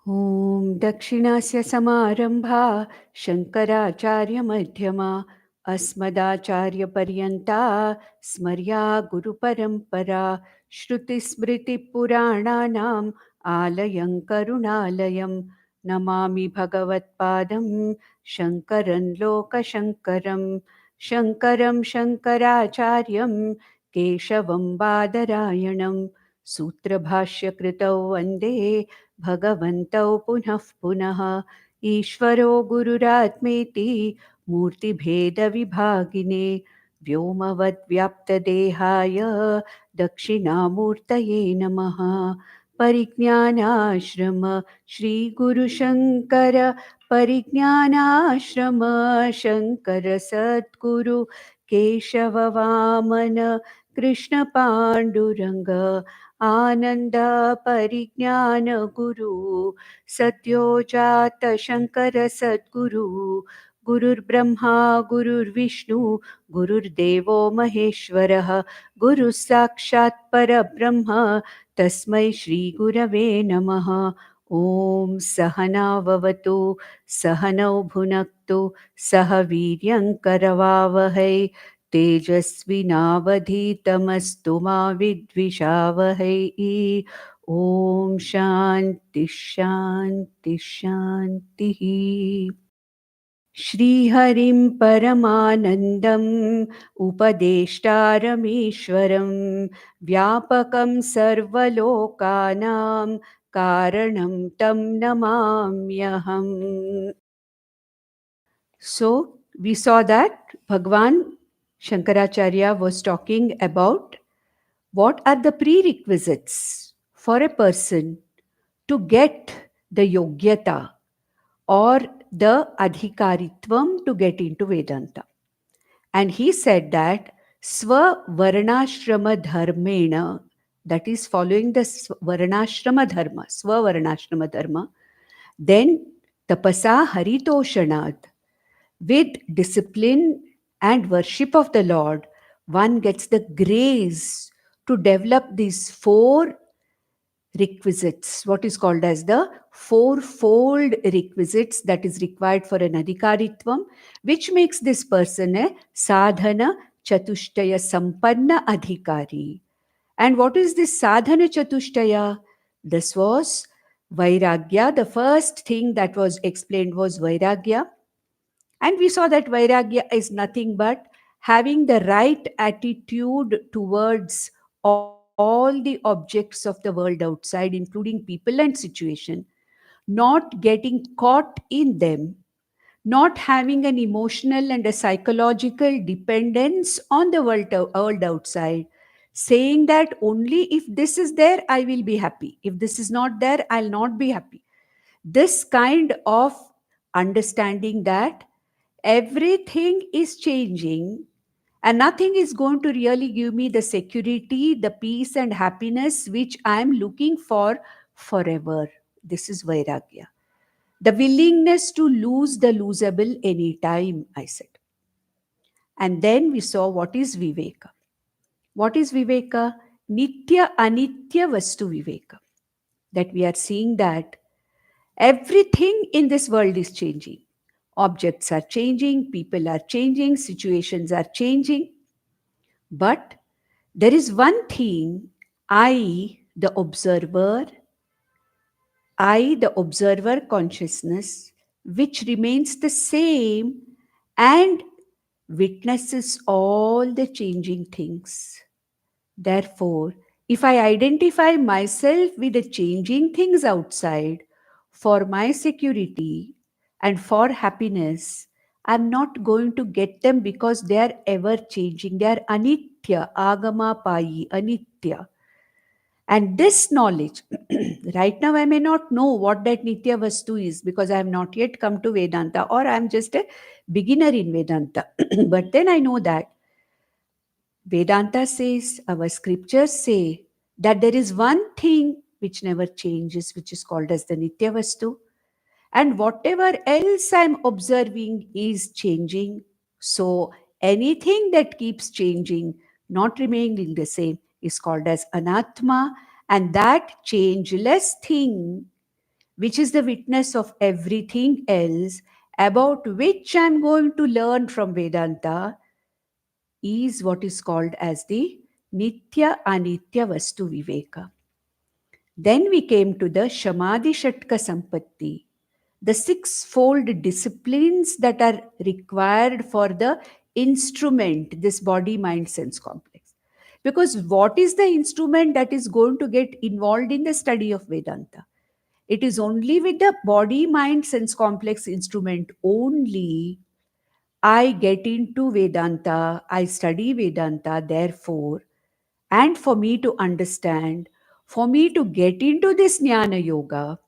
ॐ दक्षिणस्य समारम्भा शङ्कराचार्यमध्यमा अस्मदाचार्यपर्यन्ता स्मर्या गुरुपरम्परा श्रुतिस्मृतिपुराणानाम् आलयं करुणालयं नमामि भगवत्पादं शङ्करं लोकशङ्करं शङ्करं शङ्कराचार्यं केशवं बादरायणं सूत्रभाष्यकृतौ वन्दे भगवन्तौ पुनः पुनः ईश्वरो गुरुरात्मेति मूर्तिभेदविभागिने व्योमवद्व्याप्तदेहाय दक्षिणामूर्तये नमः। परिज्ञानाश्रम श्रीगुरुशङ्कर परिज्ञानाश्रम शङ्कर सद्गुरु केशववामन कृष्णपाण्डुरङ्ग आनन्द परिज्ञान गुरु सद्योजात शङ्कर सद्गुरु गुरुर्ब्रह्मा गुरुर्विष्णु गुरुर्देवो महेश्वरः गुरुः साक्षात् परब्रह्म तस्मै श्रीगुरवे नमः। ॐ सहनाववतु सहनौ भुनक्तु सह वीर्यङ्करवावहै तेजस्विनावधीतमस्तु मा विद्विषावहै। ॐ शान्ति शान्ति शान्तिः। श्रीहरिं परमानन्दम् उपदेष्टारमीश्वरं व्यापकं सर्वलोकानां कारणं तं नमाम्यहम्. So we saw that Bhagwan Shankaracharya was talking about what are the prerequisites for a person to get the yogyata or the adhikaritvam to get into Vedanta. And he said that Swa Varnashrama Dharmena, that is following the Varnashrama Dharma, Swa Varnashrama Dharma, then Tapasa Haritoshanad, with discipline and worship of the Lord, one gets the grace to develop these four requisites, what is called as the fourfold requisites that is required for an adhikaritvam, which makes this person a sadhana chatushtaya sampanna adhikari. And what is this sadhana chatushtaya? This was vairagya. The first thing that was explained was vairagya. And we saw that vairagya is nothing but having the right attitude towards all the objects of the world outside, including people and situation, not getting caught in them, not having an emotional and a psychological dependence on the world outside, saying that only if this is there, I will be happy. If this is not there, I'll not be happy. This kind of understanding that everything is changing and nothing is going to really give me the security, the peace and happiness which I am looking for forever. This is Vairagya. The willingness to lose the losable anytime, I said. And then we saw what is Viveka. What is Viveka? Nitya Anitya Vastu Viveka. That we are seeing that everything in this world is changing. Objects are changing, people are changing, situations are changing. But there is one thing, the observer consciousness, which remains the same and witnesses all the changing things. Therefore, if I identify myself with the changing things outside for my security and for happiness, I'm not going to get them because they are ever changing. They are anitya, agama payi, anitya. And this knowledge, right now I may not know what that nitya vastu is because I have not yet come to Vedanta or I'm just a beginner in Vedanta. But then I know that Vedanta says, our scriptures say that there is one thing which never changes, which is called as the Nitya Vastu. And whatever else I'm observing is changing. So anything that keeps changing, not remaining the same, is called as Anatma. And that changeless thing which is the witness of everything else about which I'm going to learn from Vedanta, is what is called as the Nitya Anitya Vastu Viveka. Then we came to the Shamadhi Shatka Sampatti, the sixfold disciplines that are required for the instrument, this body, mind, sense complex. Because what is the instrument that is going to get involved in the study of Vedanta? It is only with the body, mind, sense complex instrument only I get into Vedanta, I study Vedanta, therefore, and for me to understand, for me to get into this Jnana Yoga,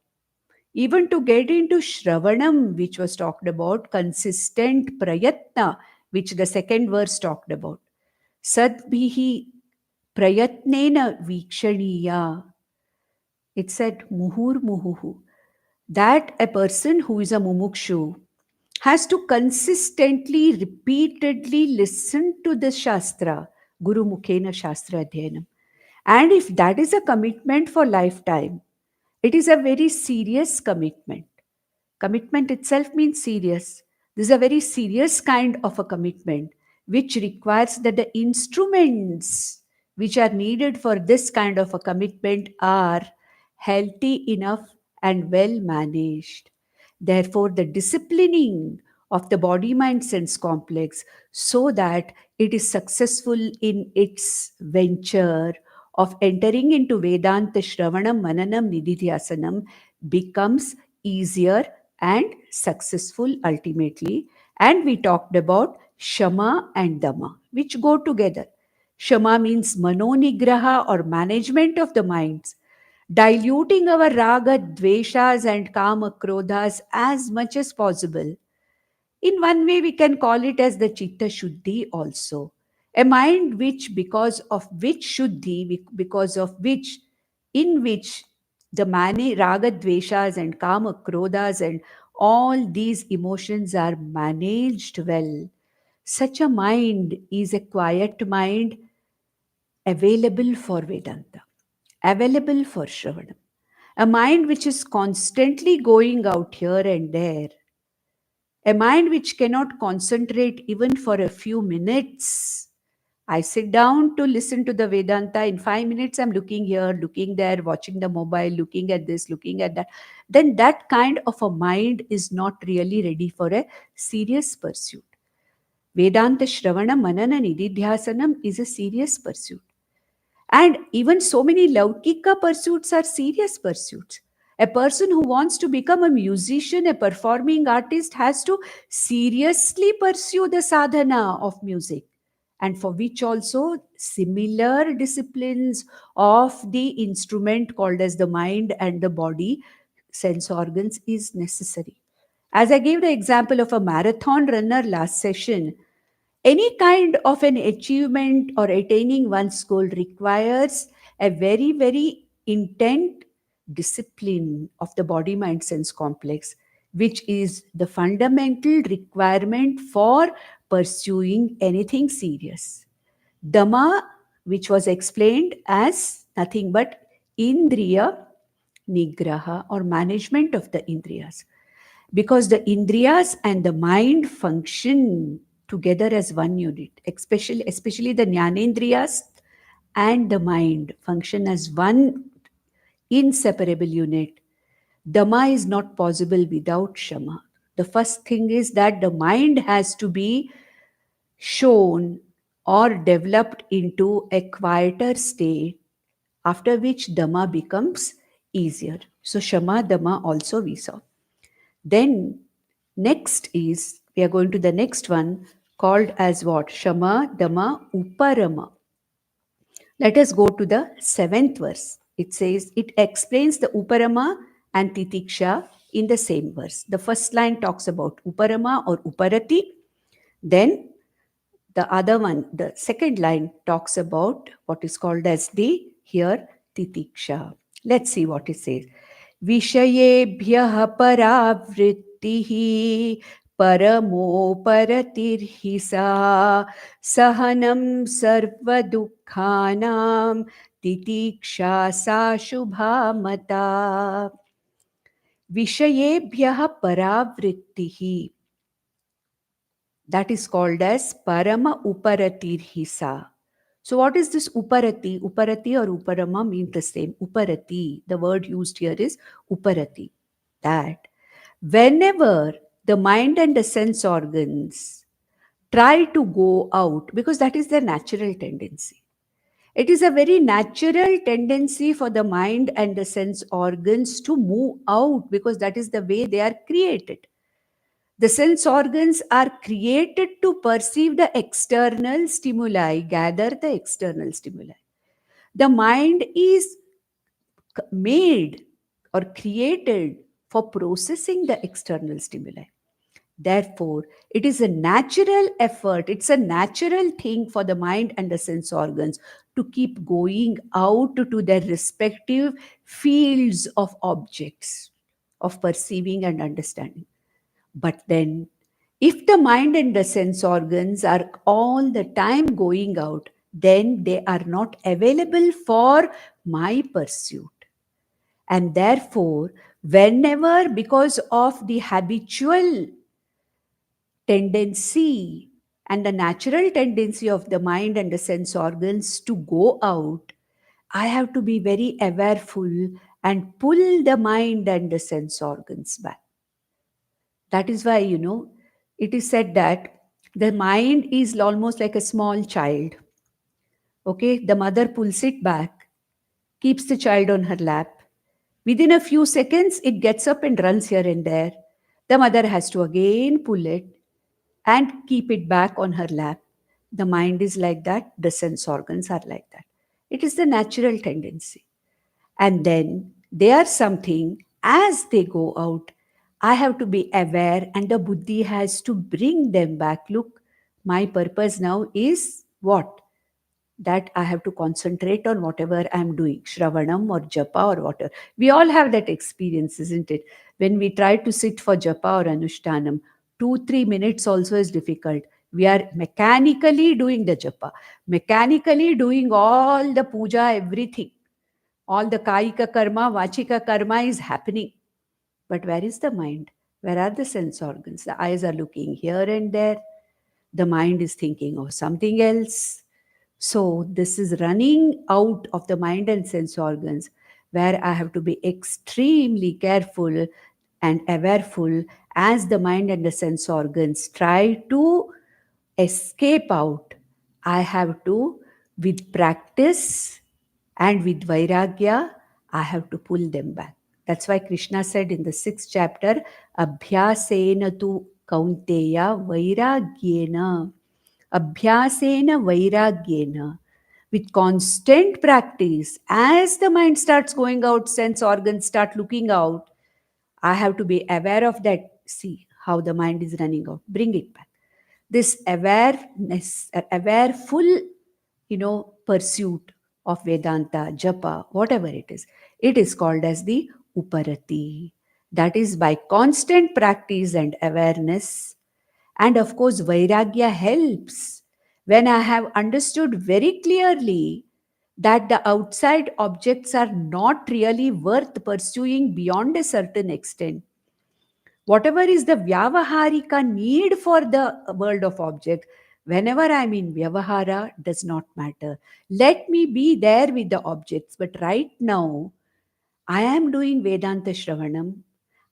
even to get into Shravanam, which was talked about, consistent prayatna, which the second verse talked about. Sadbihi prayatnena vikshaniya. It said muhur muhuhu. That a person who is a mumukshu has to consistently, repeatedly listen to the Shastra, Guru Mukhena Shastra Adhyanam. And if that is a commitment for lifetime, it is a very serious commitment. Commitment itself means serious. This is a very serious kind of a commitment, which requires that the instruments which are needed for this kind of a commitment are healthy enough and well managed. Therefore, the disciplining of the body mind sense complex so that it is successful in its venture of entering into Vedanta Shravanam, Mananam, Nididhyasanam becomes easier and successful ultimately. And we talked about Shama and Dama, which go together. Shama means manonigraha or management of the minds, diluting our raga, dveshas, and kama, krodhas as much as possible. In one way, we can call it as the chitta shuddhi also. A mind which, because of which shuddhi, because of which, in which the mani, raga, dveshas, and kama, krodhas, and all these emotions are managed well. Such a mind is a quiet mind available for Vedanta, available for Shravanam. A mind which is constantly going out here and there, a mind which cannot concentrate even for a few minutes. I sit down to listen to the Vedanta. In 5 minutes, I'm looking here, looking there, watching the mobile, looking at this, looking at that. Then that kind of a mind is not really ready for a serious pursuit. Vedanta Shravana Manana Nididhyasanam is a serious pursuit. And even so many Laukika pursuits are serious pursuits. A person who wants to become a musician, a performing artist, has to seriously pursue the sadhana of music, and for which also similar disciplines of the instrument called as the mind and the body, sense organs, is necessary. As I gave the example of a marathon runner last session, any kind of an achievement or attaining one's goal requires a very, very intent discipline of the body mind sense complex, which is the fundamental requirement for pursuing anything serious. Dhamma, which was explained as nothing but indriya nigraha or management of the indriyas, because the indriyas and the mind function together as one unit, especially the jnanendriyas and the mind function as one inseparable unit. Dhamma is not possible without Shama. The first thing is that the mind has to be shown or developed into a quieter state, after which Dhamma becomes easier. So Shama, Dhamma also we saw. Then next is, we are going to the next one called as what? Shama, Dhamma, Uparama. Let us go to the seventh verse. It says, it explains the Uparama and Titiksha in the same verse. The first line talks about Uparama or Uparati. Then the other one, the second line, talks about what is called as the here Titiksha. Let's see what it says. Vishayebhyah paravrittihi paramoparatihi sa sahanam sarvadukhanam titiksha sa shubha mata. Vishayebhyah paravrittihi. That is called as Parama Uparatirhisa. So, what is this Uparati? Uparati or Uparama mean the same. Uparati, the word used here is Uparati. That whenever the mind and the sense organs try to go out, because that is their natural tendency. It is a very natural tendency for the mind and the sense organs to move out because that is the way they are created. The sense organs are created to perceive the external stimuli, gather the external stimuli. The mind is made or created for processing the external stimuli. Therefore, it is a natural effort, it's a natural thing for the mind and the sense organs to keep going out to their respective fields of objects of perceiving and understanding. But then, if the mind and the sense organs are all the time going out, then they are not available for my pursuit. And therefore, whenever, because of the habitual tendency and the natural tendency of the mind and the sense organs to go out, I have to be very awareful and pull the mind and the sense organs back. That is why, it is said that the mind is almost like a small child. Okay, the mother pulls it back, keeps the child on her lap. Within a few seconds, it gets up and runs here and there. The mother has to again pull it and keep it back on her lap. The mind is like that, the sense organs are like that. It is the natural tendency. And then they are something as they go out. I have to be aware, and the buddhi has to bring them back. Look, my purpose now is what? That I have to concentrate on whatever I'm doing, Shravanam or Japa or whatever. We all have that experience, isn't it? When we try to sit for Japa or Anushtanam, 2-3 minutes also is difficult. We are mechanically doing the Japa, mechanically doing all the puja, everything. All the Kaika karma, Vachika karma is happening. But where is the mind? Where are the sense organs? The eyes are looking here and there. The mind is thinking of something else. So, this is running out of the mind and sense organs where I have to be extremely careful and awareful as the mind and the sense organs try to escape out. I have to, with practice and with vairagya, I have to pull them back. That's why Krishna said in the 6th chapter, Abhyasena tu kaunteya vairagyena. Abhyasena vairagyena. With constant practice, as the mind starts going out, sense organs start looking out, I have to be aware of that. See how the mind is running out. Bring it back. This awareness, awareful, pursuit of Vedanta, Japa, whatever it is called as the Uparati. That is by constant practice and awareness. And of course, Vairagya helps when I have understood very clearly that the outside objects are not really worth pursuing beyond a certain extent. Whatever is the Vyavaharika need for the world of objects, whenever I'm in Vyavahara, does not matter. Let me be there with the objects. But right now, I am doing Vedanta Shravanam.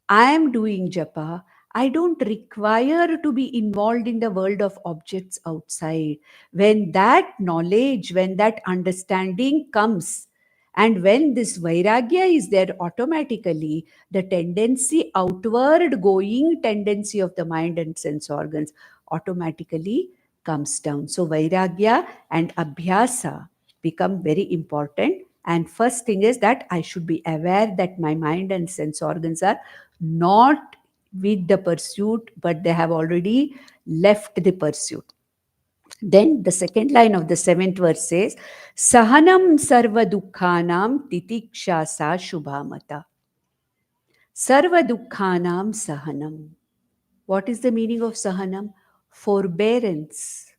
I am doing japa. I don't require to be involved in the world of objects outside. When that knowledge, when that understanding comes, and when this vairagya is there, automatically the tendency, outward going tendency of the mind and sense organs automatically comes down. So, vairagya and abhyasa become very important. And first thing is that I should be aware that my mind and sense organs are not with the pursuit, but they have already left the pursuit. Then the second line of the 7th verse says, Sahanam sarva dukkhanam titiksha sa shubhamata. Sarva dukkhanam sahanam. What is the meaning of sahanam? Forbearance.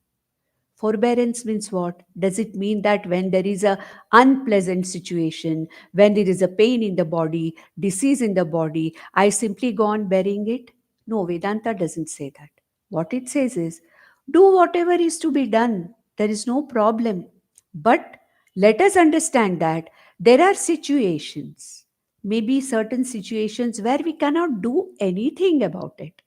Forbearance means what? Does it mean that when there is a unpleasant situation, when there is a pain in the body, disease in the body, I simply go on bearing it? No, Vedanta doesn't say that. What it says is, do whatever is to be done. There is no problem. But let us understand that there are situations, maybe certain situations where we cannot do anything about it.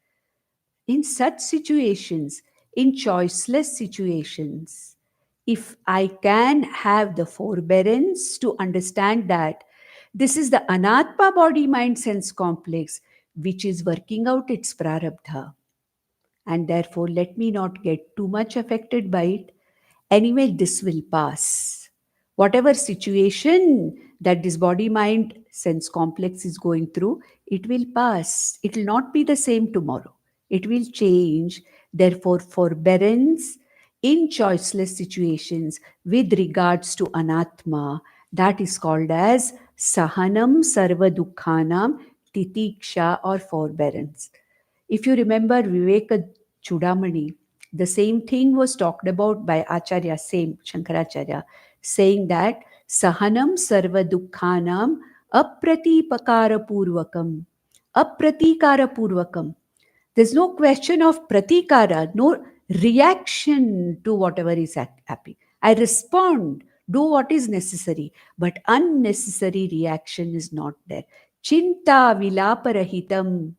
In such situations, in choiceless situations, if I can have the forbearance to understand that this is the anatma body mind sense complex which is working out its prarabdha, and therefore let me not get too much affected by it. Anyway, this will pass. Whatever situation that this body mind sense complex is going through, it will pass. It will not be the same tomorrow. It will change. Therefore, forbearance in choiceless situations with regards to anatma, that is called as sahanam sarva dukkhanam titiksha or forbearance. If you remember Viveka Chudamani, the same thing was talked about by Acharya, same Shankaracharya, saying that Sahanam Sarva Dukkhanam Apratipakara Purvakam. Apratikara Purvakam. There's no question of pratikara, no reaction to whatever is happening. I respond, do what is necessary, but unnecessary reaction is not there. Chinta vilaparahitam.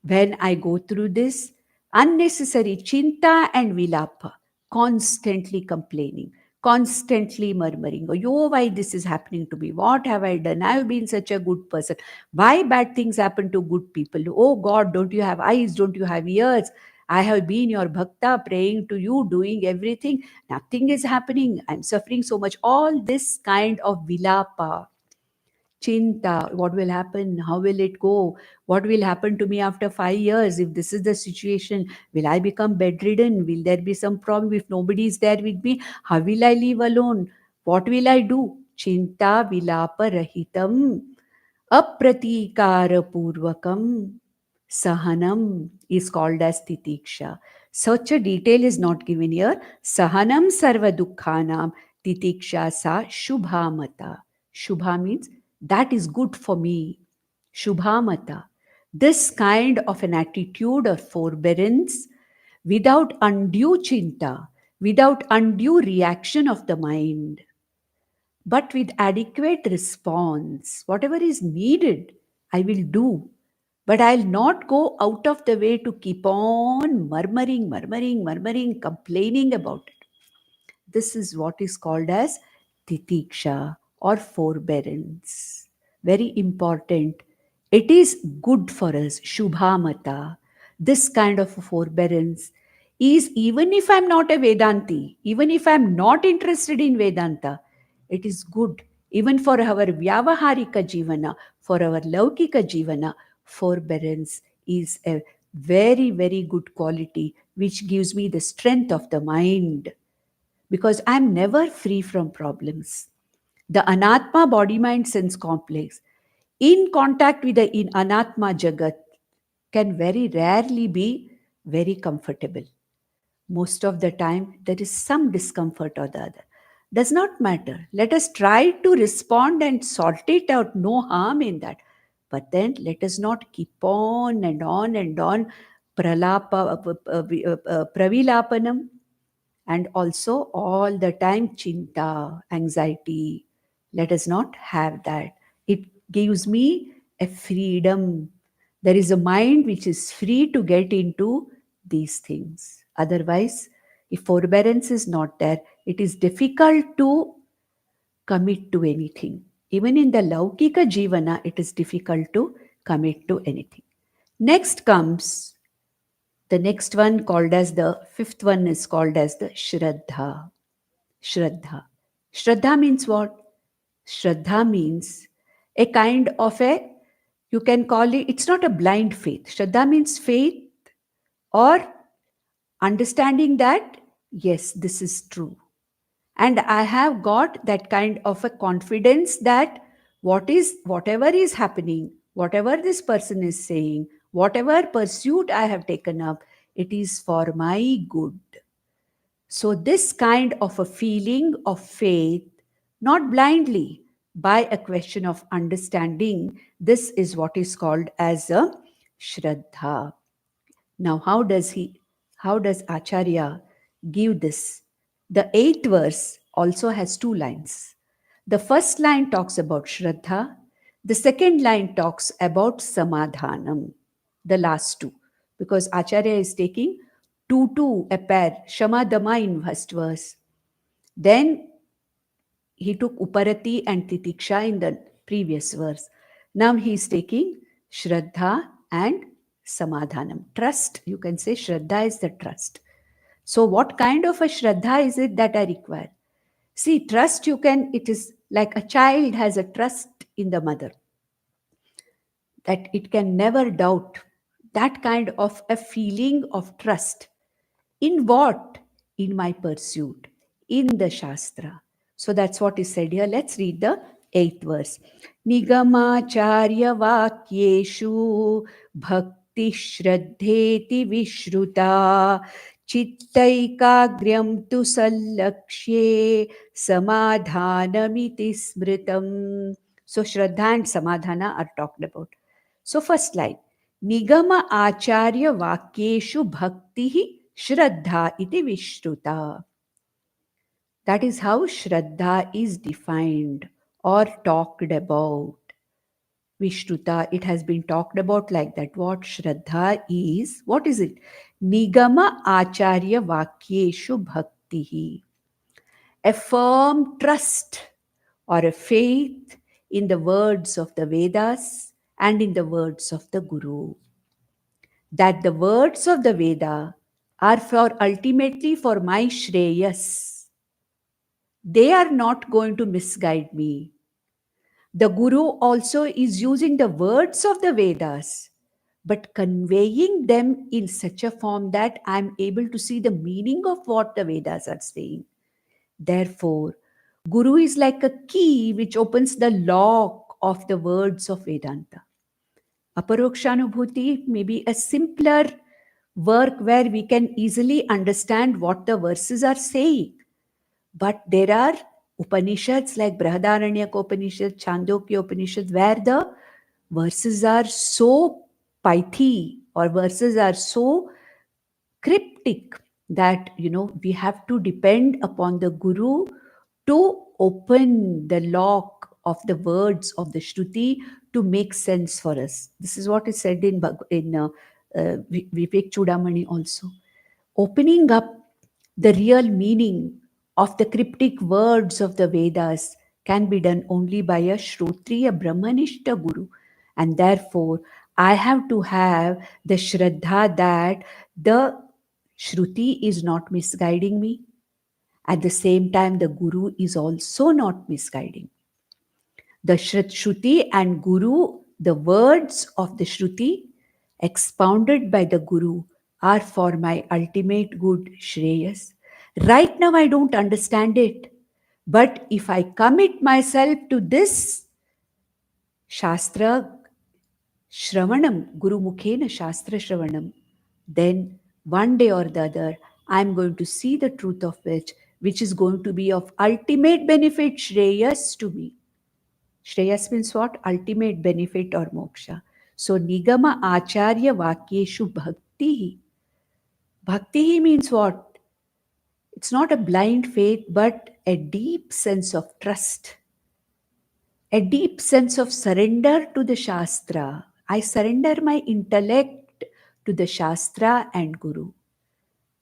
When I go through this unnecessary chinta and vilapa, constantly complaining, constantly murmuring, oh, yo, why this is happening to me? What have I done? I've been such a good person. Why bad things happen to good people? Oh God, don't you have eyes? Don't you have ears? I have been your bhakta, praying to you, doing everything. Nothing is happening. I'm suffering so much. All this kind of vilapa, chinta, what will happen, how will it go, what will happen to me after 5 years if this is the situation, will I become bedridden, will there be some problem if nobody is there with me, how will I live alone, what will I do? Chinta vilapa rahitam apratikara purvakam sahanam is called as titiksha. Such a detail is not given here. Sahanam sarva dukkhanam titiksha sa shubhamata. Shubha means that is good for me. Shubhamata. This kind of an attitude or forbearance without undue chinta, without undue reaction of the mind, but with adequate response. Whatever is needed, I will do. But I'll not go out of the way to keep on murmuring, complaining about it. This is what is called as titiksha or forbearance. Very important. It is good for us, shubhamata. This kind of forbearance is, even if I'm not a Vedanti, even if I'm not interested in Vedanta, it is good. Even for our Vyavaharika Jivana, for our Laukika Jivana, forbearance is a very, very good quality which gives me the strength of the mind, because I'm never free from problems. The Anatma body mind sense complex, in contact with the in Anatma Jagat, can very rarely be very comfortable. Most of the time, there is some discomfort or the other. Does not matter. Let us try to respond and sort it out. No harm in that. But then let us not keep on and on and on pravilapanam, and also all the time chinta, anxiety. Let us not have that. It gives me a freedom. There is a mind which is free to get into these things. Otherwise, if forbearance is not there, it is difficult to commit to anything. Even in the Laukika Jivana, it is difficult to commit to anything. Next comes the next one, called as the fifth one, is called as the Shraddha. Shraddha. Shraddha means what? Shraddha means a kind of a, you can call it, it's not a blind faith. Shraddha means faith or understanding that, yes, this is true. And I have got that kind of a confidence that whatever is happening, whatever this person is saying, whatever pursuit I have taken up, it is for my good. So, this kind of a feeling of faith, not blindly, by a question of understanding, this is what is called as a Shraddha. Now, how does Acharya give this? The eighth verse also has two lines. The first line talks about Shraddha, the second line talks about Samadhanam, the last two, because Acharya is taking two a pair, Shama Dama in first verse. Then he took Uparati and Titiksha in the previous verse. Now he is taking Shraddha and Samadhanam. Trust, you can say Shraddha is the trust. So, what kind of a Shraddha is it that I require? See, trust it is like a child has a trust in the mother, that it can never doubt. That kind of a feeling of trust. In what? In my pursuit, in the Shastra. So that's what is said here. Let's read the eighth verse. Nigamacharya vakyeshu bhakti shraddheti vishruta chittaikagriyam tu sallakshye samadhanamiti smritam. So Shraddha and Samadhana are talked about. So first line, Nigama Acharya Vakyeshu Bhakti Shraddha iti Vishruta. That is how Shraddha is defined or talked about. Vishruta, it has been talked about like that. What Shraddha is, what is it? Nigama Acharya Vakyeshu Bhakti. A firm trust or a faith in the words of the Vedas and in the words of the Guru. That the words of the Veda are for ultimately for my Shreyas. They are not going to misguide me. The Guru also is using the words of the Vedas, but conveying them in such a form that I am able to see the meaning of what the Vedas are saying. Therefore, Guru is like a key which opens the lock of the words of Vedanta. Aparokshanubhuti may be a simpler work where we can easily understand what the verses are saying. But there are Upanishads like Brihadaranyaka Upanishad, Chandogya Upanishad, where the verses are so pithy or verses are so cryptic that we have to depend upon the Guru to open the lock of the words of the Shruti to make sense for us. This is what is said in Vivek Chudamani also. Opening up the real meaning of the cryptic words of the Vedas can be done only by a Shrotriya Brahmanishta Guru. And therefore, I have to have the Shraddha that the Shruti is not misguiding me. At the same time, the Guru is also not misguiding. The Shruti and Guru, the words of the Shruti expounded by the Guru, are for my ultimate good, Shreyas. Right now, I don't understand it. But if I commit myself to this Shastra Shravanam, Guru Mukhena Shastra Shravanam, then one day or the other, I'm going to see the truth of which is going to be of ultimate benefit, Shreyas to me. Shreyas means what? Ultimate benefit or moksha. So, Nigama Acharya Vakyeshu Bhakti. Bhakti means what? It's not a blind faith, but a deep sense of trust, a deep sense of surrender to the Shastra. I surrender my intellect to the Shastra and Guru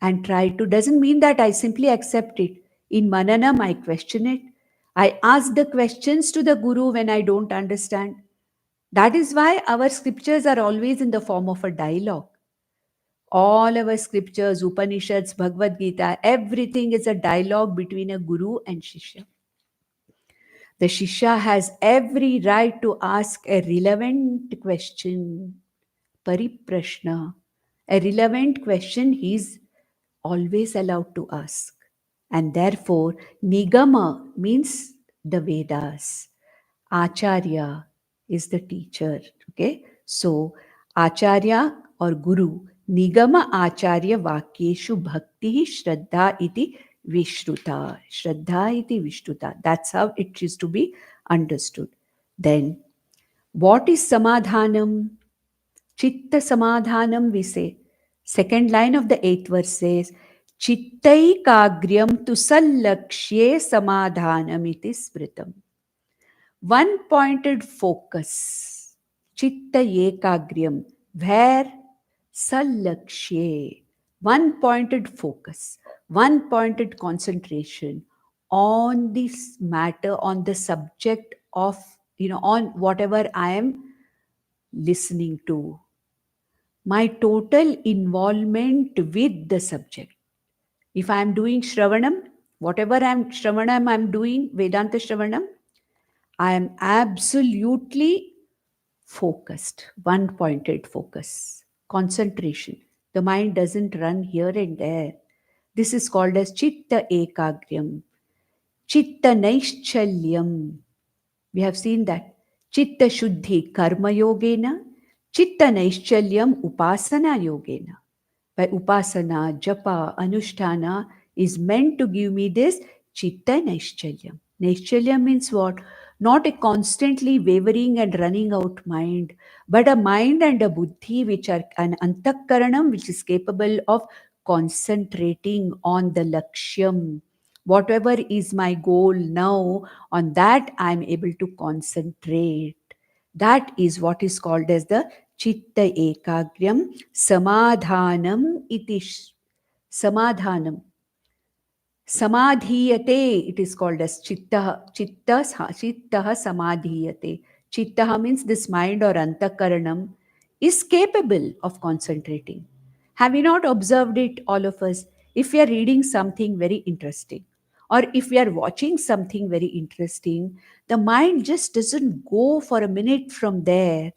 and try to, doesn't mean that I simply accept it. In Mananam, I question it. I ask the questions to the Guru when I don't understand. That is why our scriptures are always in the form of a dialogue. All our scriptures, Upanishads, Bhagavad Gita, everything is a dialogue between a Guru and Shishya. The Shishya has every right to ask a relevant question, pariprashna. A relevant question he is always allowed to ask. And therefore, Nigama means the Vedas. Acharya is the teacher. Okay. So, Acharya or Guru Nigama Acharya Vakyeshu Bhakti Shraddha iti Vishruta. Shraddha iti Vishruta. That's how it is to be understood. Then, what is Samadhanam? Chitta Samadhanam, we say. Second line of the 8th verse says, Chittaikagryam tu sallakshye samadhanam iti smritam. One pointed focus. Chitta ekagryam. Where? Sallakshye. One pointed focus. One pointed concentration on this matter, on the subject of, on whatever I am listening to. My total involvement with the subject. If I am doing Shravanam, whatever Shravanam I'm doing, Vedanta Shravanam, I am absolutely focused, one pointed focus, concentration. The mind doesn't run here and there. This is called as Chitta Ekagryam, Chitta Naishchalyam. We have seen that. Chitta Shuddhi Karma Yogena, Chitta Naishchalyam Upasana Yogena. By Upasana, Japa, Anushtana is meant to give me this Chitta Naishchalyam. Naishchalyam means what? Not a constantly wavering and running out mind, but a mind and a buddhi which are an antakaranam which is capable of concentrating on the lakshyam. Whatever is my goal now, on that I am able to concentrate. That is what is called as the Chitta Ekagryam Samadhanam iti. Samadhanam. Samadhiyate, it is called as chitta samadhiyate. Chitta means this mind or antakaranam is capable of concentrating. Have you not observed it, all of us? If we are reading something very interesting, or if we are watching something very interesting, the mind just doesn't go for a minute from there.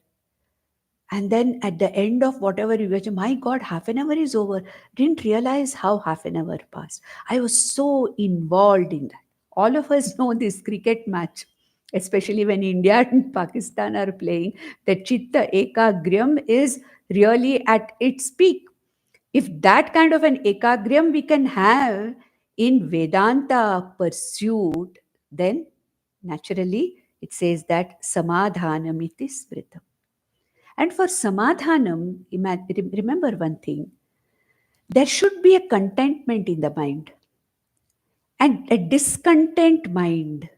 And then at the end of whatever you watch, my God, half an hour is over. Didn't realize how half an hour passed. I was so involved in that. All of us know this cricket match, especially when India and Pakistan are playing. The Chitta Ekagryam is really at its peak. If that kind of an Ekagryam we can have in Vedanta pursuit, then naturally it says that Samadhanamiti Smritam. And for Samadhanam, remember one thing, there should be a contentment in the mind. And a discontent mind,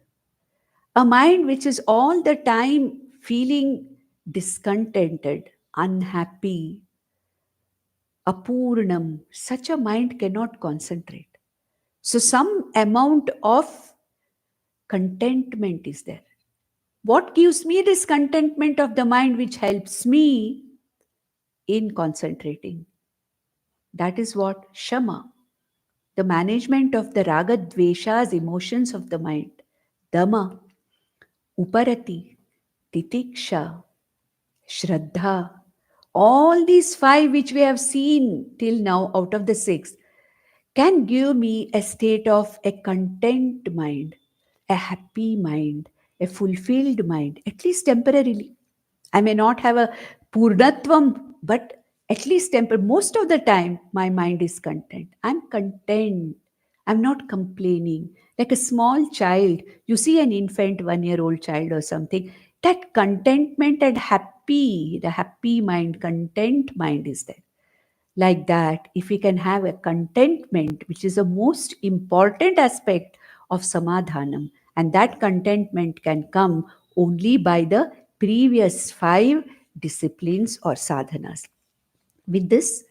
a mind which is all the time feeling discontented, unhappy, apurnam, such a mind cannot concentrate. So some amount of contentment is there. What gives me this contentment of the mind which helps me in concentrating? That is what Shama, the management of the raga dveshas, emotions of the mind. Dama, Uparati, Titiksha, Shraddha, all these 5 which we have seen till now out of the 6 can give me a state of a content mind, a happy mind, a fulfilled mind, at least temporarily. I may not have a purnatvam, but at least most of the time my mind is content. I'm content. I'm not complaining. Like a small child, you see an infant, 1-year-old child or something, that contentment and happy, the happy mind, content mind is there. Like that, if we can have a contentment, which is the most important aspect of samadhanam, and that contentment can come only by the previous 5 disciplines or sadhanas. With this,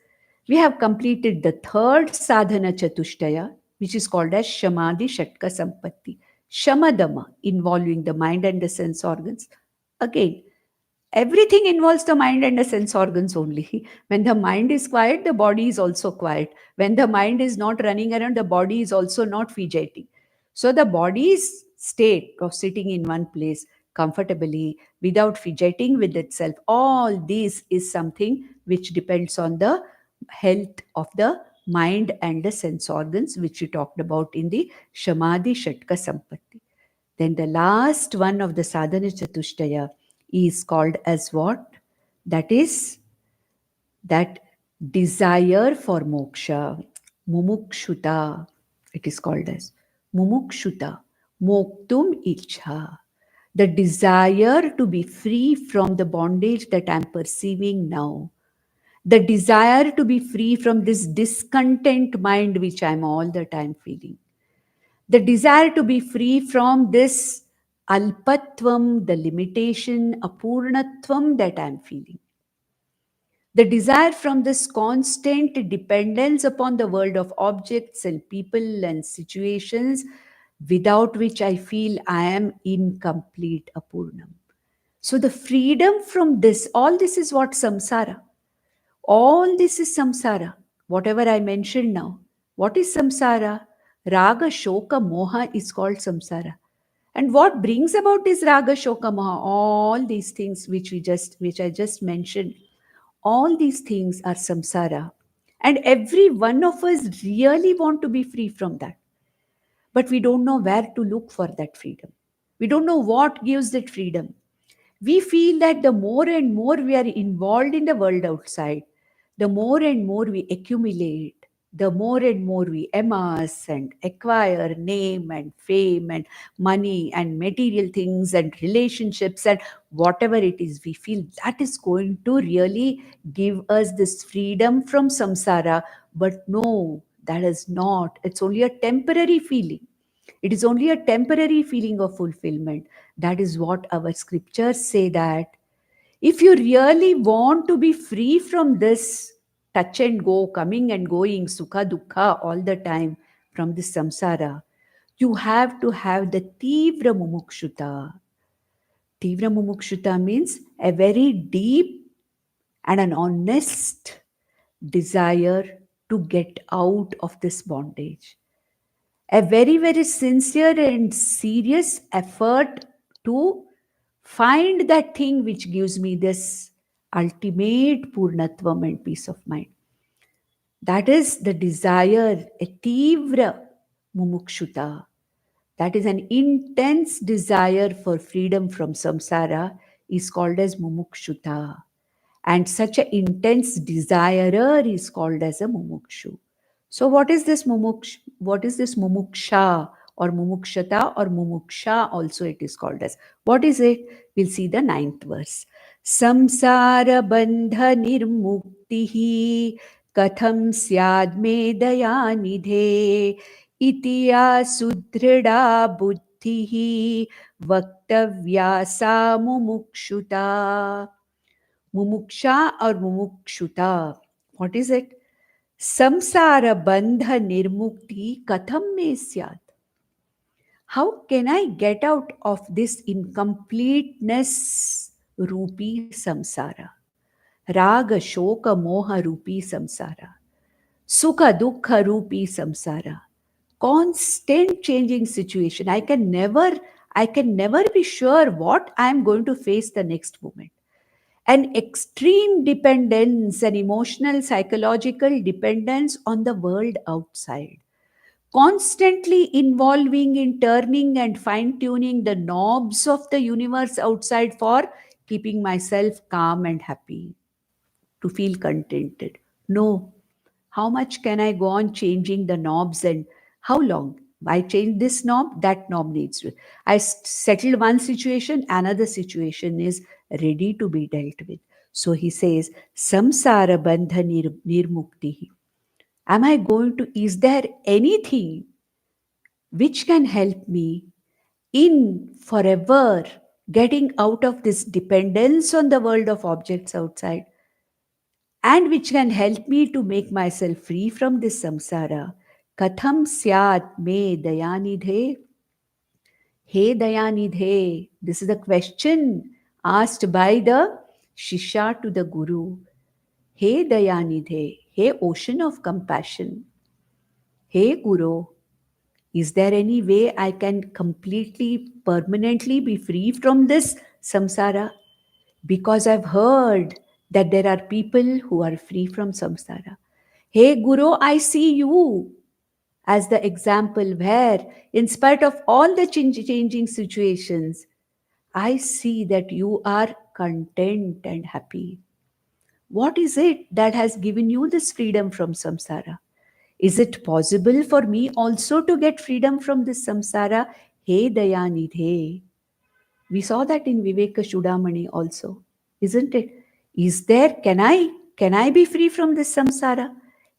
we have completed the 3rd sadhana chatushtaya, which is called as Shamadhi Shatka Sampatti. Shamadama, involving the mind and the sense organs. Again, everything involves the mind and the sense organs only. When the mind is quiet, the body is also quiet. When the mind is not running around, the body is also not fidgeting. So the body's state of sitting in one place comfortably without fidgeting with itself, all this is something which depends on the health of the mind and the sense organs, which we talked about in the Shamadhi Shatka Sampatti. Then the last one of the sadhana chatushtaya is called as what? That is that desire for moksha, mumukshuta, it is called as mumukshuta, moktum ichha, the desire to be free from the bondage that I'm perceiving now, the desire to be free from this discontent mind which I'm all the time feeling, the desire to be free from this alpatvam, the limitation, apurnatvam that I'm feeling, the desire from this constant dependence upon the world of objects and people and situations without which I feel I am incomplete, apurnam. So the freedom from this, all this is what samsara. All this is samsara. Whatever I mentioned now. What is samsara? Raga, shoka, moha is called samsara. And what brings about this raga, shoka, moha? All these things which I just mentioned, all these things are samsara. And every one of us really want to be free from that. But we don't know where to look for that freedom. We don't know what gives that freedom. We feel that the more and more we are involved in the world outside, the more and more we accumulate, the more and more we amass and acquire name and fame and money and material things and relationships and whatever it is, we feel that is going to really give us this freedom from samsara. But no, that is not. It's only a temporary feeling. It is only a temporary feeling of fulfillment. That is what our scriptures say, that if you really want to be free from this touch and go, coming and going, sukha dukkha all the time from this samsara, you have to have the tivra mumukshuta. Tivra mumukshuta means a very deep and an honest desire to get out of this bondage, a very, very sincere and serious effort to find that thing which gives me this ultimate purnatvam and peace of mind. That is the desire, a tivra mumukshuta. That is an intense desire for freedom from samsara is called as mumukshuta. And such an intense desirer is called as a mumukshu. So what is this what is this mumuksha or mumukshata or mumuksha also it is called as? What is it? We'll see the ninth verse. Samsara bandha nirmuktihi katham syad me daya nidhe itiya sudhrida buddhihi vaktavya sa mumukshuta. Mumuksha or mumukshuta. What is it? Samsara bandha nirmukti katham me syat. How can I get out of this incompleteness rupi samsara? Raga, shoka, moha rupi samsara. Sukha, dukkha rupi samsara. Constant changing situation. I can never be sure what I am going to face the next moment. An extreme dependence, an emotional, psychological dependence on the world outside, constantly involving in turning and fine tuning the knobs of the universe outside for keeping myself calm and happy, to feel contented. No. How much can I go on changing the knobs and how long? I change this knob, that knob needs to. Settle one situation, another situation is ready to be dealt with. So he says, Samsara bandha nirmuktihi. Am I going to, is there anything which can help me in forever getting out of this dependence on the world of objects outside, and which can help me to make myself free from this samsara? Katham syat me dayanidhe? He dayanidhe. This is a question asked by the Shishya to the Guru. He dayanidhe. He ocean of compassion. He Guru. Is there any way I can completely, permanently be free from this samsara? Because I've heard that there are people who are free from samsara. Hey Guru, I see you as the example where, in spite of all the changing situations, I see that you are content and happy. What is it that has given you this freedom from samsara? Is it possible for me also to get freedom from this samsara? He Dayanidhe. We saw that in Viveka Chudamani also, isn't it? Is there, can I be free from this samsara?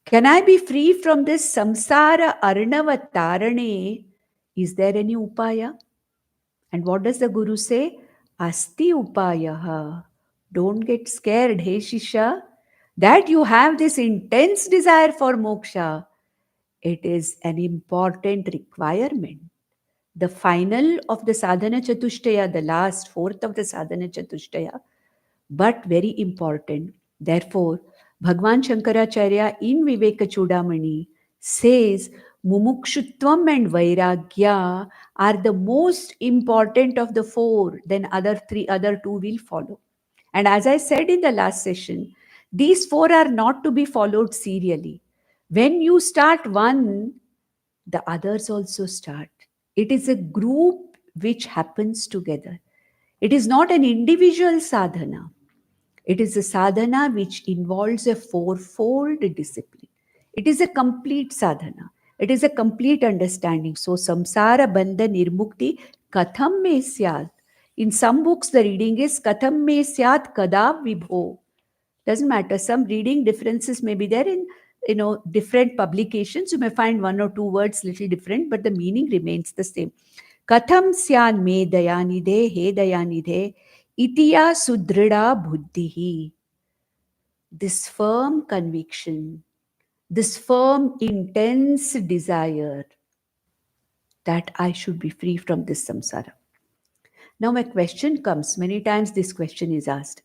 Can I be free from this samsara arnava tarane? Is there any upaya? And what does the Guru say? Asti upayaha. Don't get scared, hey Shisha, that you have this intense desire for moksha. It is an important requirement. The final of the sadhana chatushtaya, the last, fourth of the sadhana chatushtaya, but very important. Therefore, Bhagwan Shankaracharya in Viveka Chudamani says Mumukshutvam and Vairagya are the most important of the four, then other two will follow. And as I said in the last session, these four are not to be followed serially. When you start one, the others also start. It is a group which happens together. It is not an individual sadhana. It is a sadhana which involves a fourfold discipline. It is a complete sadhana. It is a complete understanding. So, samsara bandha nirmukti katham me syat. In some books, the reading is katham me syat kada vibho. Doesn't matter. Some reading differences may be there in different publications. You may find one or two words little different, but the meaning remains the same. Katham syan me dayanidhe he dayanidhe itiya sudrida buddhihi. This firm conviction, this firm intense desire that I should be free from this samsara. Now my question comes, many times this question is asked.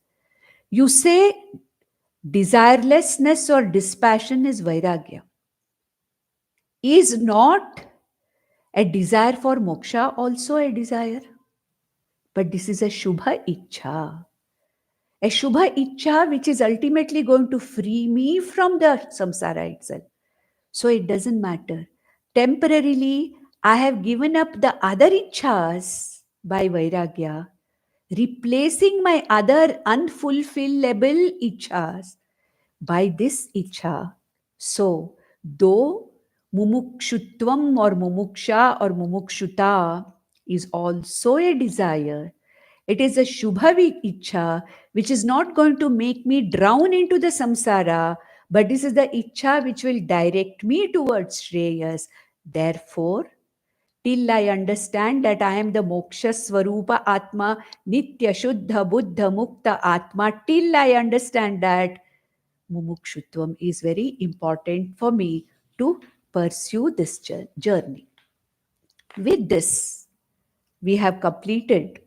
You say desirelessness or dispassion is vairagya. Is not a desire for moksha also a desire? But this is a shubha ichha. A shubha ichha which is ultimately going to free me from the samsara itself. So it doesn't matter. Temporarily, I have given up the other ichhas by vairagya, replacing my other unfulfillable ichhas by this ichha. So, though mumukshutvam or mumuksha or mumukshuta is also a desire, it is a shubhavi ichha which is not going to make me drown into the samsara, but this is the ichha which will direct me towards Shreyas. Therefore, till I understand that I am the moksha swarupa atma, nitya shuddha buddha mukta atma, till I understand that, Mumukshutvam is very important for me to pursue this journey. With this, we have completed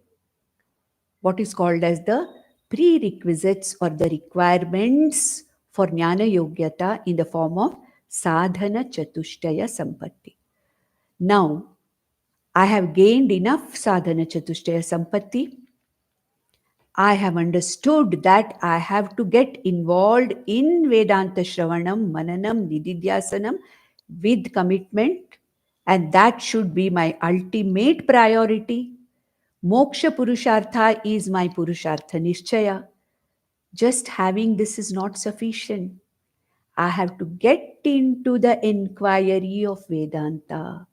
what is called as the prerequisites or the requirements for Jnana Yogyata in the form of Sadhana Chatushtaya Sampatti. Now, I have gained enough Sadhana Chatushtaya Sampatti. I have understood that I have to get involved in Vedanta Shravanam, Mananam, Nididhyasanam with commitment, and that should be my ultimate priority. Moksha Purushartha is my Purushartha Nishchaya. Just having this is not sufficient. I have to get into the inquiry of Vedanta.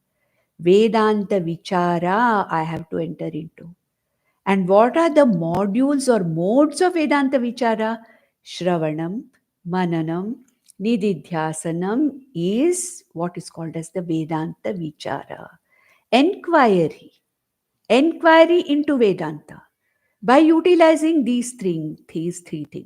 Vedanta Vichara I have to enter into. And what are the modules or modes of Vedanta Vichara? Shravanam, Mananam, Nididhyasanam is what is called as the Vedanta Vichara. Enquiry. Enquiry into Vedanta. By utilizing these three things,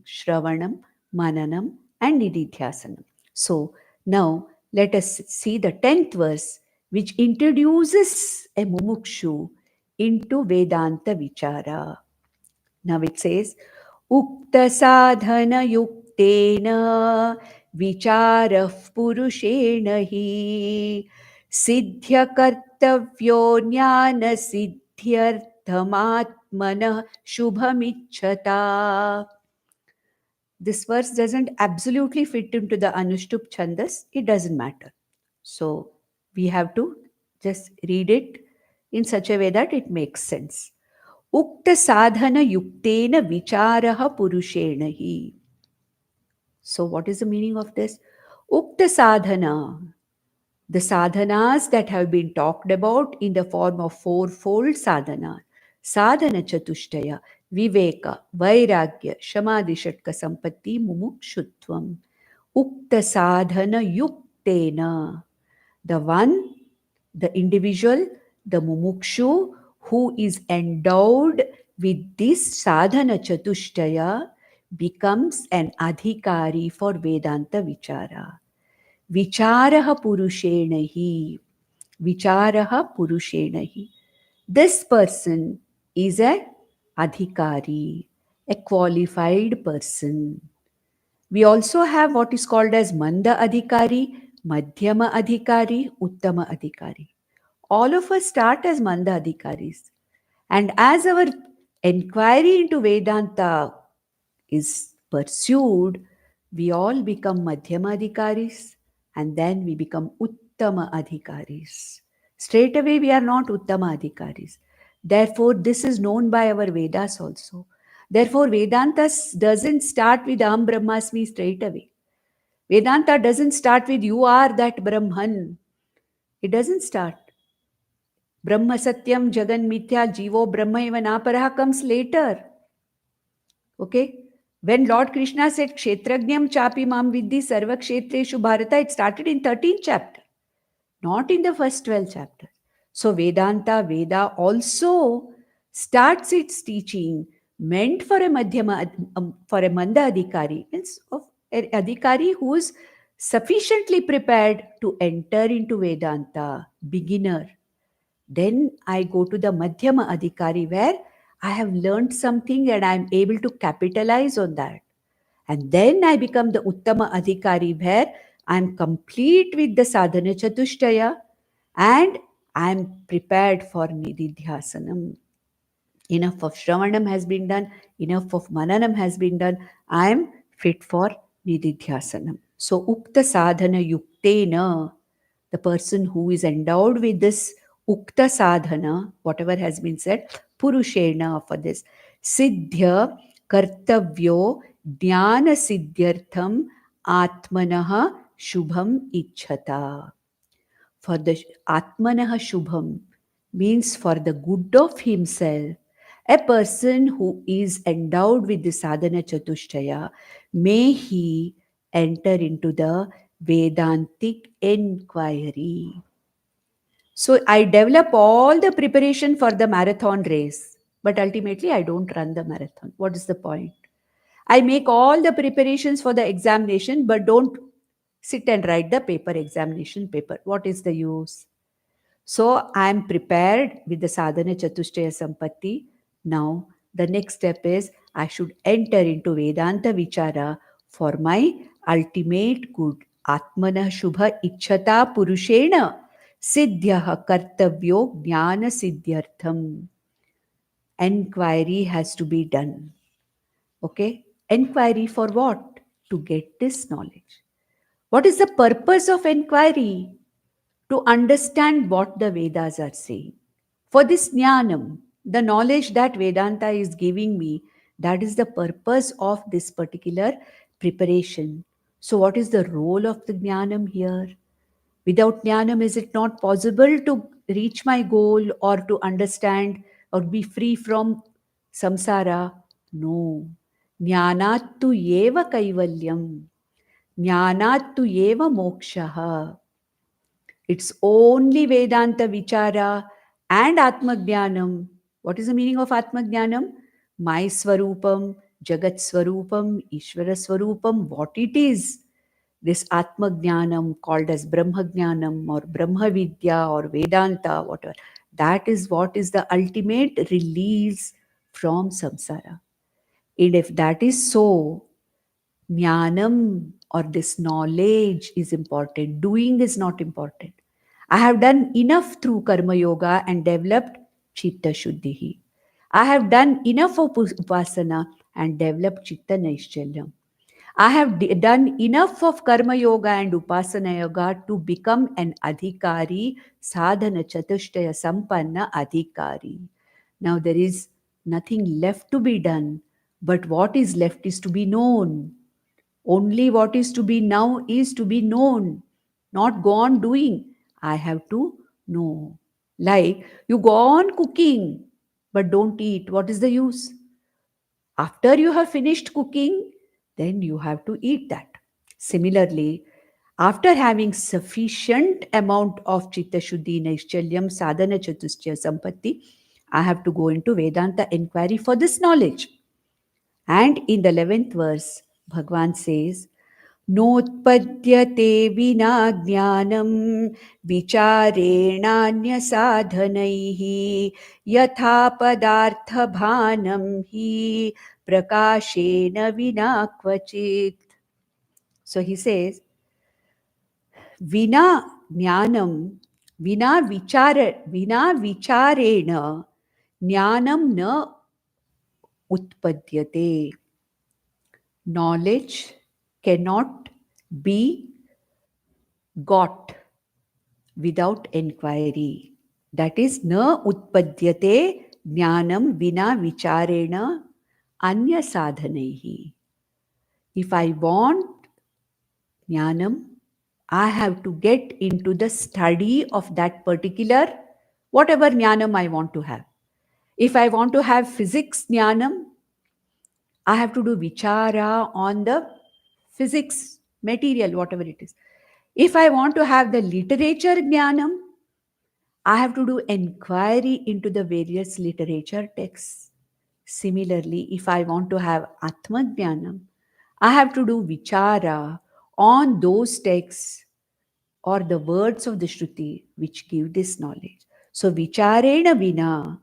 Shravanam, Mananam, and Nididhyasanam. So now let us see the 10th verse, which introduces a mumukshu into Vedanta Vichara. Now it says, Ukta sadhana yuktena vicharah purushena hi siddhya kartavyo jnana siddhyarthamatmana shubhamichhata. This verse doesn't absolutely fit into the Anushtup Chandas. It doesn't matter. So we have to just read it in such a way that it makes sense. Ukta sadhana yuktena vicharaha purushena hi. So, what is the meaning of this? Ukta sadhana, the sadhanas that have been talked about in the form of fourfold sadhana, sadhana chatushtaya, viveka, vairagya, shamadhishatka sampatti, mumukshutvam, ukta sadhana yuktena, the one, the individual, the mumukshu who is endowed with this sadhana chatushtaya becomes an adhikari for Vedanta vichara. Vicharaha purushena hi. Vicharaha purushena hi. This person is a adhikari, a qualified person. We also have what is called as Manda Adhikari, Madhyama Adhikari, Uttama Adhikari. All of us start as Manda Adhikaris. And as our inquiry into Vedanta is pursued, we all become Madhyama Adhikaris and then we become Uttama Adhikaris. Straight away, we are not Uttama Adhikaris. Therefore, this is known by our Vedas also. Therefore, Vedanta doesn't start with Aham Brahmasmi straight away. Vedanta doesn't start with you are that Brahman. It doesn't start. Brahma Satyam Jagan Mithya Jivo Brahma Eva Naparaha comes later. Okay? When Lord Krishna said Kshetrajnam Chapi Mam Vidhi Sarva Kshetreshu Bharata, it started in 13th chapter, not in the first 12 chapters. So Vedanta, Veda also starts its teaching meant for a Madhyama, for a Manda Adhikari, means of an Adhikari who is sufficiently prepared to enter into Vedanta, beginner. Then I go to the Madhyama Adhikari where I have learned something and I am able to capitalize on that. And then I become the Uttama Adhikari where I am complete with the Sadhana Chatushtaya and I am prepared for Nididhyasanam. Enough of Shravanam has been done, enough of Mananam has been done. I am fit for Nididhyasanam. So Ukta Sadhana Yuktena, the person who is endowed with this Ukta Sadhana, whatever has been said, Purushena for this, Siddhya Kartavyo Dhyana Siddhyartham Atmanaha Shubham Ichhata. For the Atmanaha Shubham means for the good of himself, a person who is endowed with the sadhana chatushtaya, may he enter into the Vedantic inquiry. So I develop all the preparation for the marathon race, but ultimately I don't run the marathon. What is the point? I make all the preparations for the examination, but don't sit and write the paper examination paper. What is the use? So I am prepared with the sadhana chatushtaya sampatti. Now the next step is I should enter into Vedanta vichara for my ultimate good. Atmana shubha ichhata purushena siddhyaha kartavyo jnana siddhyartham. Enquiry has to be done. Okay? Enquiry for what? To get this knowledge. What is the purpose of enquiry? To understand what the Vedas are saying. For this jnanam, the knowledge that Vedanta is giving me, that is the purpose of this particular preparation. So, what is the role of the jnanam here? Without jnanam, is it not possible to reach my goal or to understand or be free from samsara? No. Jnanattu eva kaivalyam. Jnanattu eva mokshaha. It's only Vedanta Vichara and Atmajnanam. What is the meaning of Atmajnanam? My Swarupam, Jagat Swarupam, Ishvara Swarupam, what it is. This Atmajnanam called as Brahmajnanam or Brahma Vidya or Vedanta, whatever. That is what is the ultimate release from samsara. And if that is so, jnanam or this knowledge is important. Doing is not important. I have done enough through Karma Yoga and developed Chitta Shuddhi. I have done enough of Upasana and developed Chitta Naishchalyam. I have done enough of Karma Yoga and Upasana Yoga to become an Adhikari, Sadhana Chatushtaya Sampanna Adhikari. Now there is nothing left to be done, but what is left is to be known. Only what is to be now is to be known, not go on doing. I have to know. Like you go on cooking, but don't eat. What is the use? After you have finished cooking, then you have to eat that. Similarly, after having sufficient amount of Chitta Shuddhi, Naishchalyam, Sadhana Chatushtya Sampatti, I have to go into Vedanta inquiry for this knowledge. And in the 11th verse, Bhagwan says, Notpadyate vina jnanam vicharenanya sadhanaihi yatha padartha bhanam hi prakashena vina kvachit. So he says, Vina jnanam, vina vicharena jnanam na utpadyate. Knowledge cannot be got without enquiry. That is, na utpadyate jnanam vina vicharena anya sadhanaihi. If I want jnanam, I have to get into the study of that particular, whatever jnanam I want to have. If I want to have physics jnanam, I have to do vichara on the physics material, whatever it is. If I want to have the literature jnanam, I have to do inquiry into the various literature texts. Similarly, if I want to have Atma Jnanam, I have to do vichara on those texts or the words of the Shruti which give this knowledge. So, vicharena vina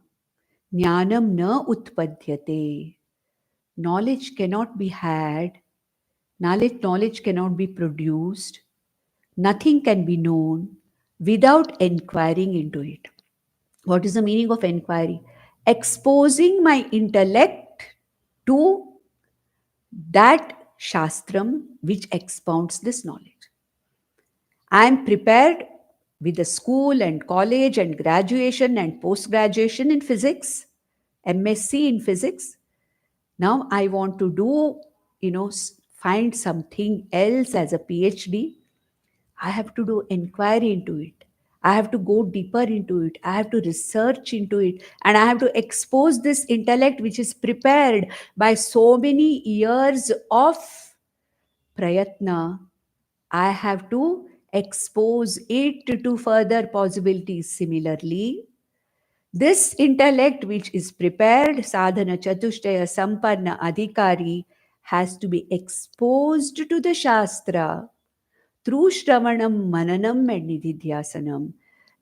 jnanam na utpadyate. Knowledge cannot be had, knowledge cannot be produced, nothing can be known without inquiring into it. What is the meaning of inquiry? Exposing my intellect to that shastram which expounds this knowledge. I am prepared with the school and college and graduation and post graduation in physics, MSc in physics. Now I want to do, find something else as a PhD. I have to do inquiry into it. I have to go deeper into it. I have to research into it. And I have to expose this intellect which is prepared by so many years of prayatna. I have to expose it to further possibilities. Similarly, this intellect which is prepared, sadhana chatushtaya sampanna adhikari, has to be exposed to the shastra through Shravanam, Mananam, and Nididhyasanam.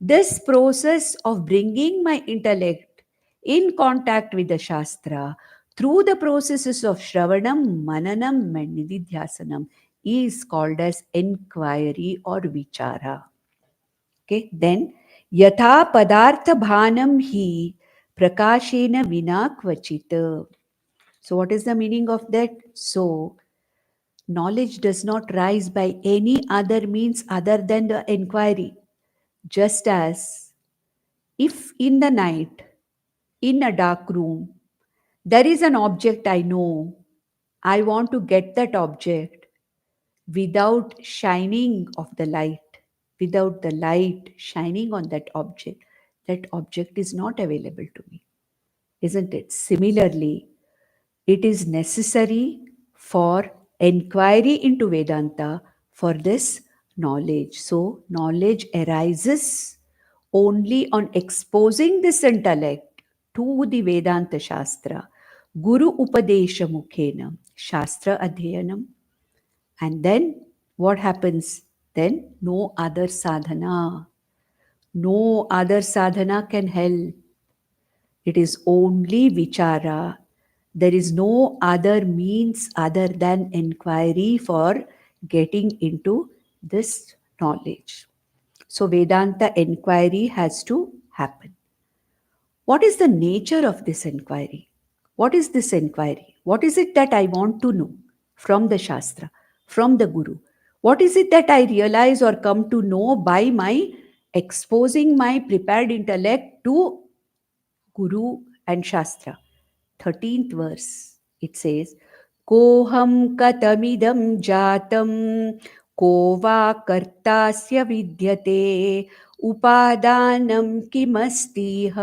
This process of bringing my intellect in contact with the Shastra through the processes of Shravanam, Mananam, and Nididhyasanam is called as inquiry or vichara. Okay, then Yatha Padartha Bhanam hi Prakashena Vina Kvachita. So, what is the meaning of that? So, knowledge does not rise by any other means other than the inquiry. Just as if in the night, in a dark room, there is an object I know, I want to get that object without shining of the light, without the light shining on that object is not available to me, isn't it? Similarly, it is necessary for inquiry into Vedanta for this knowledge. So, knowledge arises only on exposing this intellect to the Vedanta Shastra, Guru Upadesha Mukhena, Shastra Adhyayanam. And then what happens? Then no other sadhana. No other sadhana can help. It is only vichara. There is no other means other than inquiry for getting into this knowledge. So, Vedanta inquiry has to happen. What is the nature of this inquiry? What is this inquiry? What is it that I want to know from the Shastra, from the Guru? What is it that I realize or come to know by my exposing my prepared intellect to Guru and Shastra? 13th verse, it says, कोऽहं कथमिदं जातं को वा कर्तास्य विद्यते उपादानं किमस्तीह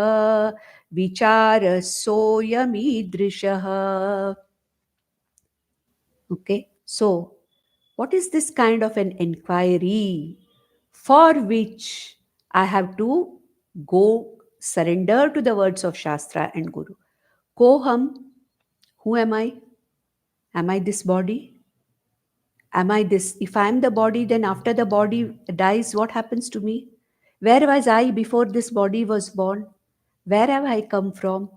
विचारः सोऽयमीदृशः. Okay, so what is this kind of an inquiry for which I have to go surrender to the words of Shastra and Guru? Koham, who am I? Am I this body? Am I this? If I am the body, then after the body dies, what happens to me? Where was I before this body was born? Where have I come from?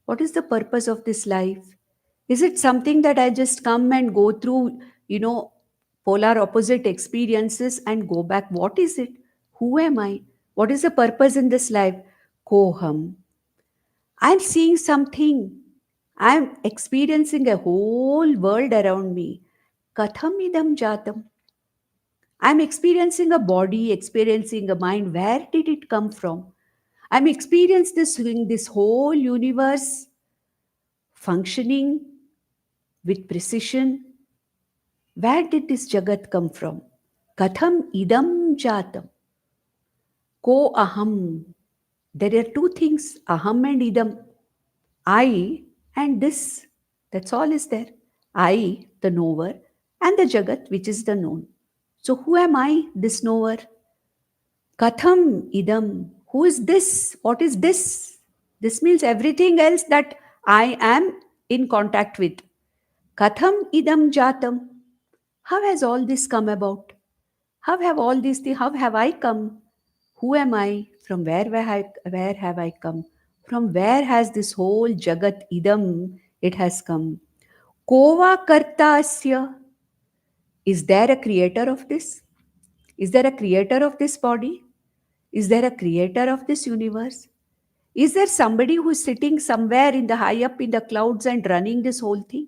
What is the purpose of this life? Is it something that I just come and go through, polar opposite experiences and go back? What is it? Who am I? What is the purpose in this life? Koham. I'm seeing something. I'm experiencing a whole world around me. Katham idam jatam. I'm experiencing a body, experiencing a mind. Where did it come from? I'm experiencing this whole universe functioning with precision. Where did this Jagat come from? Katham idam jatam. Ko aham. There are two things, aham and idam. I and this. That's all is there. I, the knower, and the Jagat, which is the known. So who am I, this knower? Katham idam. Who is this? What is this? This means everything else that I am in contact with. Katham idam jatam. How has all this come about? How have all these things, how have I come? Who am I? From where have I come? From where has this whole Jagat idam, it has come? Kova kartasya. Is there a creator of this? Is there a creator of this body? Is there a creator of this universe? Is there somebody who is sitting somewhere in the high up in the clouds and running this whole thing?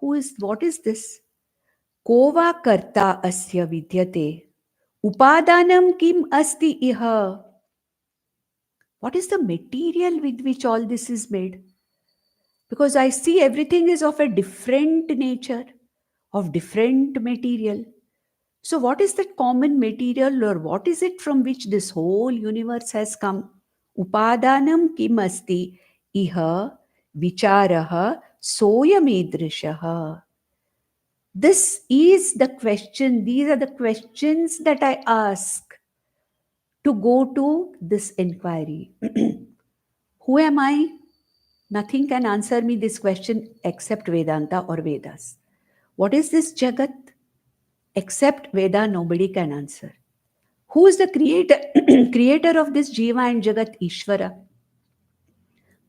What is this? Kova karta asya vidyate. Upadanam kim asti iha. What is the material with which all this is made? Because I see everything is of a different nature, of different material. So, what is that common material, or what is it from which this whole universe has come? Upadanam kim asti iha vicharaha soyamedrishaha. This is the question, these are the questions that I ask to go to this inquiry. Who am I? Nothing can answer me this question except Vedanta or Vedas. What is this Jagat? Except Veda, nobody can answer. Who is the creator, creator of this Jiva and Jagat? Ishvara.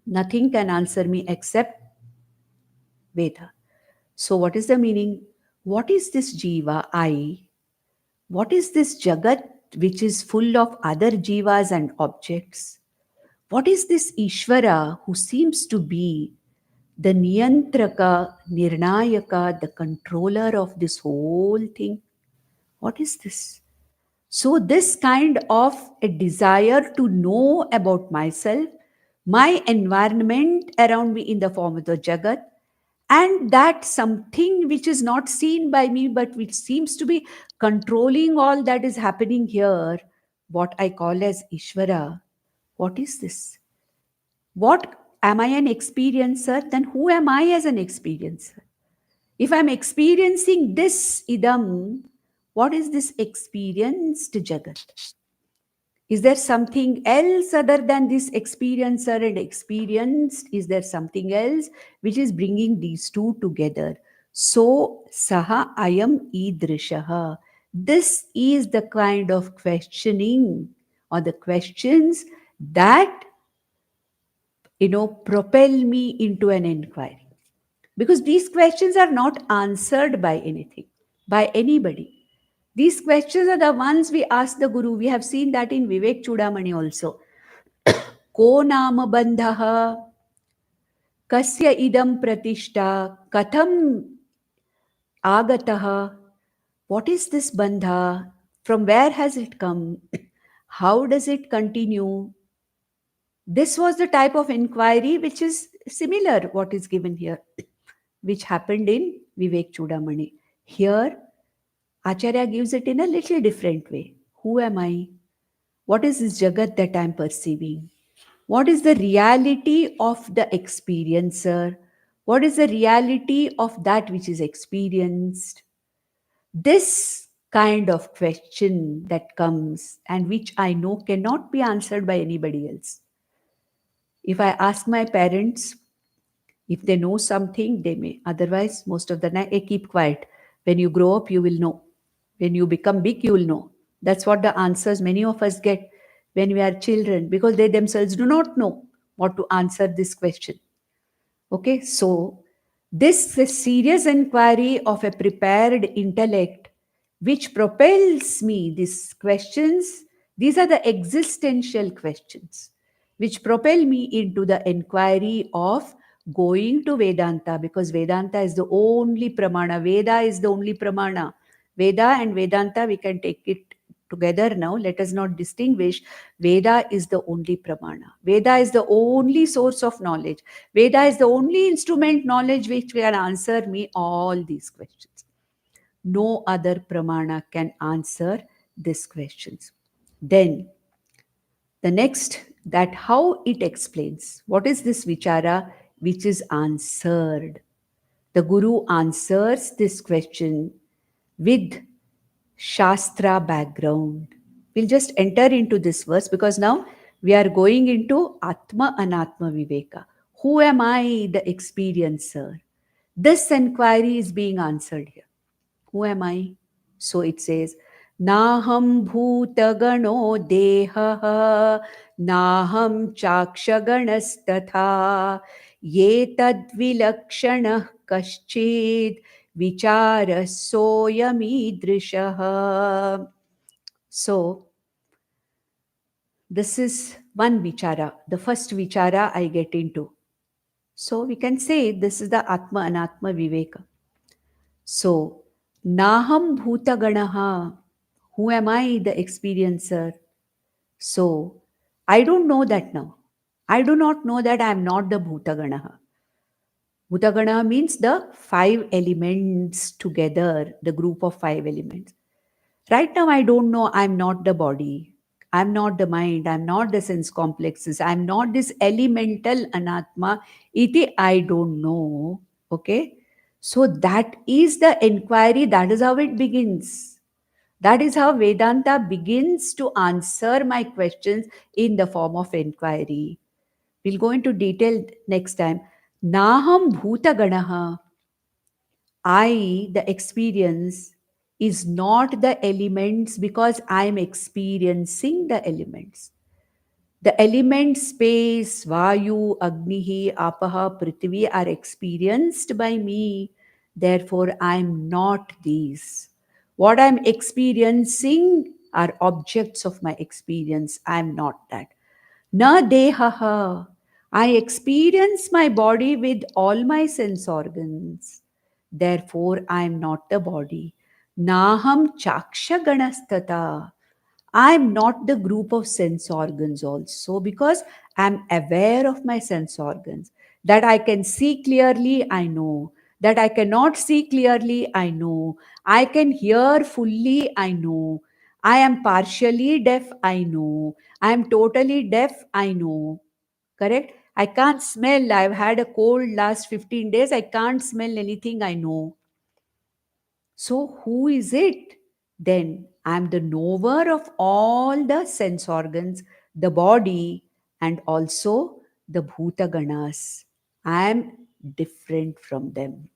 Nothing can answer me except Veda. So, what is the meaning? What is this Jiva, I? What is this Jagat which is full of other Jivas and objects? What is this Ishvara who seems to be the Niyantraka, Nirnayaka, the controller of this whole thing? What is this? So, this kind of a desire to know about myself, my environment around me in the form of the Jagat, and that something which is not seen by me but which seems to be controlling all that is happening here, what I call as Ishvara. What is this? What am I an experiencer? Then who am I as an experiencer? If I'm experiencing this idam, what is this experienced Jagat? Is there something else other than this experiencer and experienced? Is there something else which is bringing these two together? So, saha ayam idrishaha. This is the kind of questioning or the questions that propel me into an inquiry, because these questions are not answered by anything, by anybody. These questions are the ones we ask the Guru. We have seen that in Vivek Chudamani also. Ko nama bandhaha, kasya idam pratishta, katham agataha. What is this bandha? From where has it come? How does it continue? This was the type of inquiry which is similar what is given here. which happened in Vivek Chudamani. Here, Acharya gives it in a little different way. Who am I? What is this Jagat that I am perceiving? What is the reality of the experiencer? What is the reality of that which is experienced? This kind of question that comes and which I know cannot be answered by anybody else. If I ask my parents, if they know something, they may. Otherwise, most of the time, keep quiet. When you grow up, you will know. When you become big, you will know. That's what the answers many of us get when we are children, because they themselves do not know what to answer this question. Okay, so this is serious inquiry of a prepared intellect which propels me. These questions, these are the existential questions which propel me into the inquiry of going to Vedanta, because Vedanta is the only pramana. Veda is the only pramana. Veda and Vedanta, we can take it together now. Let us not distinguish. Veda is the only pramana. Veda is the only source of knowledge. Veda is the only instrument knowledge which can answer me all these questions. No other pramana can answer these questions. Then the next, that how it explains. What is this vichara which is answered? The Guru answers this question with Shastra background. We'll just enter into this verse because now we are going into Atma Anatma Viveka. Who am I, the experiencer? This inquiry is being answered here. Who am I? So it says, Naham bhutagano deha, Naham chakshaganas ye tadvilakshana kaschid vichara soyamidrishaha. So this is one vichara, the first vichara I get into. So we can say this is the Atma Anatma Viveka. So, Naham Bhutaganaha, who am I, the experiencer? So, I don't know that now. I do not know that I am not the Bhutaganaha. Bhutaganaha means the five elements together, the group of five elements. Right now, I don't know I'm not the body. I'm not the mind. I'm not the sense complexes. I'm not this elemental anatma. Iti, I don't know. Okay. So that is the inquiry. That is how it begins. That is how Vedanta begins to answer my questions in the form of inquiry. We'll go into detail next time. Naham bhuta ganaha. I, the experience, is not the elements because I am experiencing the elements. The elements, space, Vayu, Agnihi, Apaha, Prithvi are experienced by me. Therefore, I am not these. What I am experiencing are objects of my experience. I am not that. Na dehaha. I experience my body with all my sense organs. Therefore, I am not the body. Naham chaksha ganastata. I am not the group of sense organs also, because I am aware of my sense organs. That I can see clearly, I know. That I cannot see clearly, I know. I can hear fully, I know. I am partially deaf, I know. I am totally deaf, I know. Correct? I can't smell. I've had a cold last 15 days. I can't smell anything, I know. So, who is it? Then I'm the knower of all the sense organs, the body, and also the Bhutaganas. I am different from them.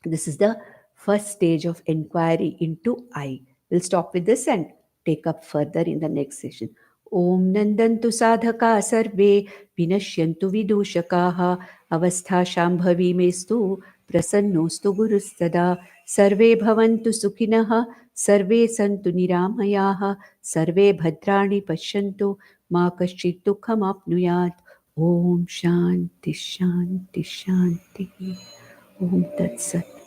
This is the first stage of inquiry into I. We'll stop with this and take up further in the next session. Om Nandantu Sadhaka Sarve Vinashyantu Vidushakaha Avastha Shambhavi Mestu Prasannostu Gurustada Sarve Bhavantu Sukinaha Sarve Santu Niramayaha Sarve Bhadrani Pashyantu Ma Kaschit Dukham Apnuyat. Om Shanti Shanti Shanti. Om Tat Sat.